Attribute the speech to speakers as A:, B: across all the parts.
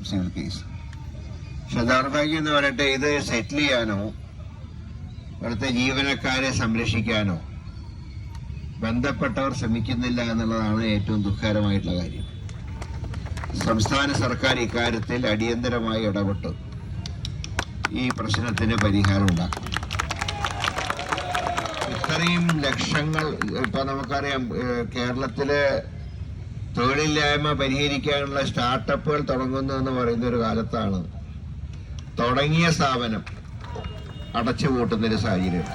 A: Civil case. പക്ഷെ ദൗർഭാഗ്യം എന്ന് പറയട്ടെ, ഇത് സെറ്റിൽ ചെയ്യാനോ ഇവിടുത്തെ ജീവനക്കാരെ സംരക്ഷിക്കാനോ ബന്ധപ്പെട്ടവർ ശ്രമിക്കുന്നില്ല എന്നുള്ളതാണ് ഏറ്റവും ദുഃഖകരമായിട്ടുള്ള കാര്യം. സംസ്ഥാന സർക്കാർ ഇക്കാര്യത്തിൽ അടിയന്തരമായി ഇടപെട്ട് ഈ പ്രശ്നത്തിന് പരിഹാരം ഉണ്ടാക്കും. ഇത്രയും ലക്ഷങ്ങൾ, ഇപ്പൊ നമുക്കറിയാം കേരളത്തില് തൊഴിലില്ലായ്മ പരിഹരിക്കാനുള്ള സ്റ്റാർട്ടപ്പുകൾ തുടങ്ങുന്നു എന്ന് പറയുന്ന ഒരു കാലത്താണ് തുടങ്ങിയ സ്ഥാപനം അടച്ചുപൂട്ടുന്നൊരു സാഹചര്യം.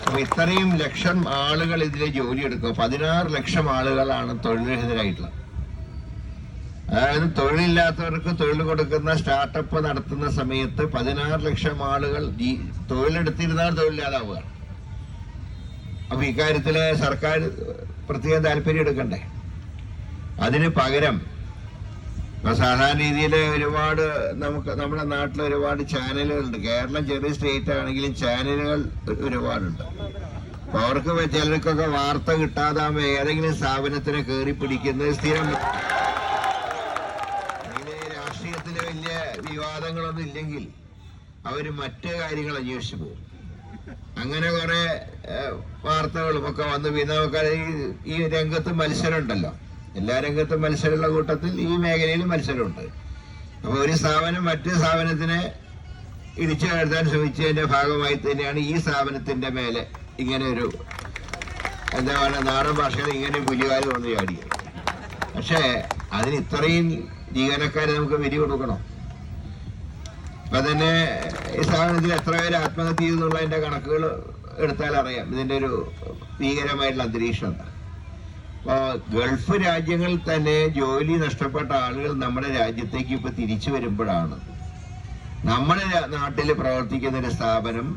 A: അപ്പൊ ഇത്രയും ലക്ഷം ആളുകൾ ഇതിൽ ജോലിയെടുക്കും. 16 ലക്ഷം ആളുകളാണ് തൊഴിൽരഹിതരായിട്ടുള്ളത്. അതായത് തൊഴിലില്ലാത്തവർക്ക് തൊഴിൽ കൊടുക്കുന്ന സ്റ്റാർട്ടപ്പ് നടത്തുന്ന സമയത്ത് 16 ലക്ഷം ആളുകൾ തൊഴിലെടുത്തിരുന്നാൽ തൊഴിലില്ലാതാവുകയാണ്. അപ്പൊ ഇക്കാര്യത്തില് സർക്കാർ പ്രത്യേക താല്പര്യം എടുക്കണ്ടേ? അതിന് പകരം സാധാരണ രീതിയിൽ ഒരുപാട് നമ്മുടെ നാട്ടിൽ ഒരുപാട് ചാനലുകളുണ്ട്. കേരളം ചെറിയ സ്റ്റേറ്റ് ആണെങ്കിലും ചാനലുകൾ ഒരുപാടുണ്ട്. അപ്പൊ അവർക്ക് ചിലർക്കൊക്കെ വാർത്ത കിട്ടാതാകുമ്പോ ഏതെങ്കിലും സ്ഥാപനത്തിനെ കയറി പിടിക്കുന്നത് സ്ഥിരം. രാഷ്ട്രീയത്തില് വലിയ വിവാദങ്ങളൊന്നും ഇല്ലെങ്കിൽ അവര് മറ്റു കാര്യങ്ങൾ അന്വേഷിച്ചു പോകും. അങ്ങനെ കുറെ വാർത്തകളും ഒക്കെ വന്ന് പിന്നെ ഈ രംഗത്ത് മത്സരം ഉണ്ടല്ലോ. എല്ലാ രംഗത്തും മത്സരമുള്ള കൂട്ടത്തിൽ ഈ മേഖലയിൽ മത്സരമുണ്ട്. അപ്പൊ ഒരു സ്ഥാപനം മറ്റു സ്ഥാപനത്തിനെ ഇടിച്ചു കയറ്റാൻ ശ്രമിച്ചതിന്റെ ഭാഗമായി തന്നെയാണ് ഈ സ്ഥാപനത്തിന്റെ മേലെ ഇങ്ങനെ ഒരു എന്താ പറയുക, നാടൻ ഭാഷയിൽ ഇങ്ങനെ പുലികാല് വന്ന് ചാടിയത്. പക്ഷേ അതിന് ഇത്രയും ജീവനക്കാരെ നമുക്ക് വിരി കൊടുക്കണോ? ഇപ്പൊ തന്നെ ഈ സ്ഥാപനത്തിൽ എത്ര പേര് ആത്മഹത്യ ചെയ്തെന്നുള്ളതിന്റെ കണക്കുകൾ എടുത്താൽ അറിയാം ഇതിന്റെ ഒരു ഭീകരമായിട്ടുള്ള അന്തരീക്ഷം എന്താ. അപ്പോ ഗൾഫ് രാജ്യങ്ങളിൽ തന്നെ ജോലി നഷ്ടപ്പെട്ട ആളുകൾ നമ്മുടെ രാജ്യത്തേക്ക് ഇപ്പൊ തിരിച്ചു വരുമ്പോഴാണ് നമ്മുടെ നാട്ടിൽ പ്രവർത്തിക്കുന്ന ഒരു സ്ഥാപനം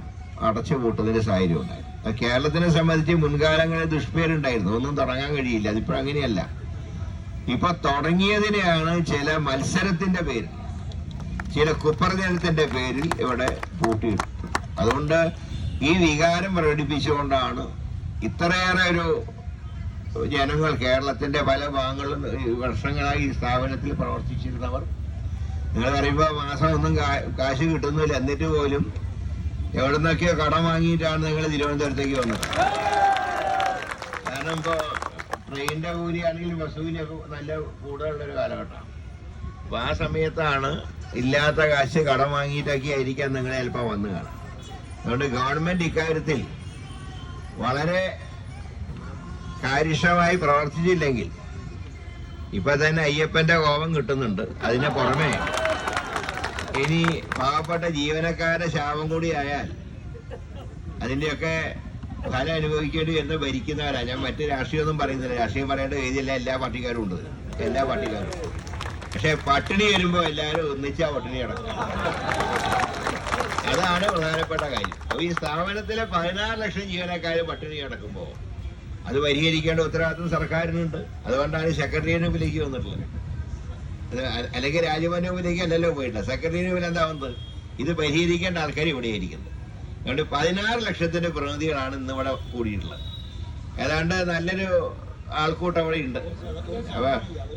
A: അടച്ചുപൂട്ടുന്നൊരു സാഹചര്യം ഉണ്ടായത്. കേരളത്തിനെ സംബന്ധിച്ച് മുൻകാലങ്ങളിൽ ദുഷ്പേരുണ്ടായിരുന്നു, ഒന്നും തുടങ്ങാൻ കഴിയില്ല. അതിപ്പോ അങ്ങനെയല്ല. ഇപ്പൊ തുടങ്ങിയതിനെയാണ് ചില മത്സരത്തിന്റെ പേരിൽ, ചില കുപ്രചരണത്തിന്റെ പേരിൽ ഇവിടെ പൂട്ടിയിട്ടു. അതുകൊണ്ട് ഈ വികാരം പ്രകടിപ്പിച്ചുകൊണ്ടാണ് ഇത്രയേറെ ഒരു ജനങ്ങൾ കേരളത്തിന്റെ പല ഭാഗങ്ങളിലും വർഷങ്ങളായി ഈ സ്ഥാപനത്തിൽ പ്രവർത്തിച്ചിരുന്നവർ, നിങ്ങൾ പറയുമ്പോ മാസം ഒന്നും കാശ് കിട്ടുന്നില്ല, എന്നിട്ട് പോലും എവിടെ നിന്നൊക്കെയോ കടം വാങ്ങിയിട്ടാണ് നിങ്ങൾ തിരുവനന്തപുരത്തേക്ക് വന്നത്. കാരണം ഇപ്പോ ട്രെയിനിന്റെ കൂലിയാണെങ്കിലും ബസ് കൂലിയൊക്കെ നല്ല കൂടുതലുള്ളൊരു കാലഘട്ടമാണ്. അപ്പൊ ആ സമയത്താണ് ഇല്ലാത്ത കാശ് കടം വാങ്ങിയിട്ടൊക്കെ ആയിരിക്കാം നിങ്ങൾ ചിലപ്പോൾ വന്നു കാണാം. അതുകൊണ്ട് ഗവൺമെന്റ് ഇക്കാര്യത്തിൽ വളരെ കാര്യക്ഷമമായി പ്രവർത്തിച്ചില്ലെങ്കിൽ ഇപ്പൊ തന്നെ അയ്യപ്പന്റെ കോപം കിട്ടുന്നുണ്ട്. അതിന് പുറമെ ഇനി പാവപ്പെട്ട ജീവനക്കാരുടെ ശാപം കൂടി ആയാൽ അതിന്റെയൊക്കെ ഫലം അനുഭവിക്കേണ്ടി എന്ന് ഭരിക്കുന്നവരാ. ഞാൻ മറ്റു രാഷ്ട്രീയമൊന്നും പറയുന്നില്ല, രാഷ്ട്രീയം പറയേണ്ട രീതിയില്ല. എല്ലാ പാർട്ടിക്കാരും ഉണ്ട്, എല്ലാ പാർട്ടിക്കാരും. പക്ഷെ പട്ടിണി വരുമ്പോ എല്ലാവരും ഒന്നിച്ചാ പട്ടിണി കിടക്കും. അതാണ് പ്രധാനപ്പെട്ട കാര്യം. അപ്പൊ ഈ സ്ഥാപനത്തിലെ 16 ലക്ഷം ജീവനക്കാർ പട്ടിണി കിടക്കുമ്പോ അത് പരിഹരിക്കേണ്ട ഉത്തരവാദിത്വം സർക്കാരിനുണ്ട്. അതുകൊണ്ടാണ് സെക്രട്ടറിയുടെ മുമ്പിലേക്ക് വന്നിട്ടുള്ളത്. അല്ലെങ്കിൽ രാജ്ഭവന്റെ മുമ്പിലേക്ക് അല്ലല്ലോ പോയിട്ടില്ല. സെക്രട്ടറിയുടെ മുമ്പിൽ എന്താ വന്നത്? ഇത് പരിഹരിക്കേണ്ട ആൾക്കാർ ഇവിടെ ആയിരിക്കുന്നത്. അതുകൊണ്ട് 16 ലക്ഷത്തിന്റെ പ്രതിനിധികളാണ് ഇന്ന് ഇവിടെ കൂടിയിട്ടുള്ളത്. ഏതാണ്ട് നല്ലൊരു ആൾക്കൂട്ടം അവിടെ ഉണ്ട്.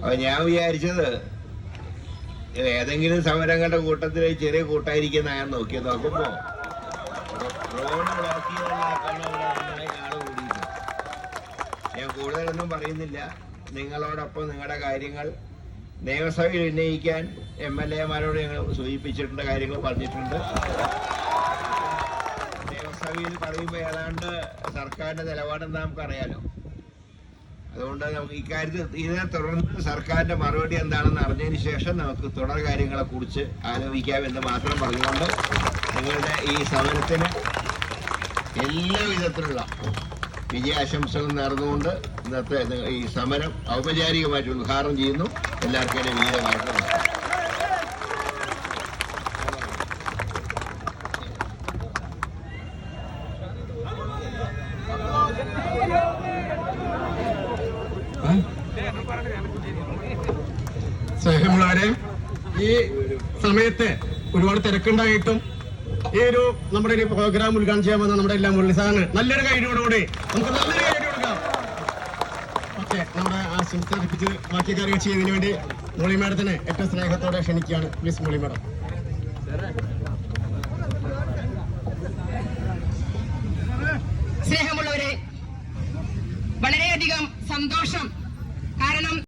A: അപ്പൊ ഞാൻ വിചാരിച്ചത് ഏതെങ്കിലും സമരങ്ങളുടെ കൂട്ടത്തിൽ ചെറിയ കൂട്ടായിരിക്കുന്ന ഞാൻ നോക്കുമ്പോ റോഡ് ബ്ലോക്ക് ചെയ്യാനുള്ള ആള് കൂടിയിട്ടുണ്ട്. ഞാൻ കൂടുതലൊന്നും പറയുന്നില്ല. നിങ്ങളോടൊപ്പം നിങ്ങളുടെ കാര്യങ്ങൾ നിയമസഭയിൽ ഉന്നയിക്കാൻ MLA-മാരോട് ഞങ്ങൾ സൂചിപ്പിച്ചിട്ടുണ്ട്, കാര്യങ്ങൾ പറഞ്ഞിട്ടുണ്ട്. നിയമസഭയിൽ പറയുമ്പോൾ ഏതാണ്ട് സർക്കാരിന്റെ നിലപാടെന്ന് നമുക്കറിയാലോ. അതുകൊണ്ട് നമുക്ക് ഇക്കാര്യത്തിൽ ഇതിനെ തുടർന്ന് സർക്കാരിന്റെ മറുപടി എന്താണെന്ന് അറിഞ്ഞതിന് ശേഷം നമുക്ക് തുടർ കാര്യങ്ങളെ കുറിച്ച് ആലോചിക്കാമെന്ന് മാത്രം പറഞ്ഞുകൊണ്ട് നിങ്ങളുടെ ഈ സമരത്തിന് എല്ലാ വിധത്തിലുള്ള വിജയാശംസകൾ നേർന്നുകൊണ്ട് ഇന്നത്തെ ഈ സമരം ഔപചാരികമായിട്ട് ഉദ്ഘാടനം ചെയ്യുന്നു. എല്ലാവർക്കും എൻ്റെ വിജയമായിട്ട്
B: സ്നേഹമുള്ളവരെ, ഈ സമയത്ത് ഒരുപാട് തിരക്കുണ്ടായിട്ടും ഈ ഒരു നമ്മുടെ ഒരു പ്രോഗ്രാം ഉദ്ഘാടനം ചെയ്യാൻ വന്ന നമ്മുടെ എല്ലാം മുരളി സാറിന് നല്ലൊരു കൈയോടുകൂടി നമുക്ക് നല്ലൊരു കൈ കൊടുക്കാം. ഓക്കെ, നമ്മുടെ ആശംസ അർപ്പിച്ച് ബാക്കി കാര്യങ്ങൾ ചെയ്യുന്നതിന് വേണ്ടി മോളി മാഡത്തിനെ ഏറ്റവും സ്നേഹത്തോടെ ക്ഷണിക്കുകയാണ്. Please Molly madam.
C: സ്നേഹമുള്ളവരെ, വളരെയധികം സന്തോഷം. കാരണം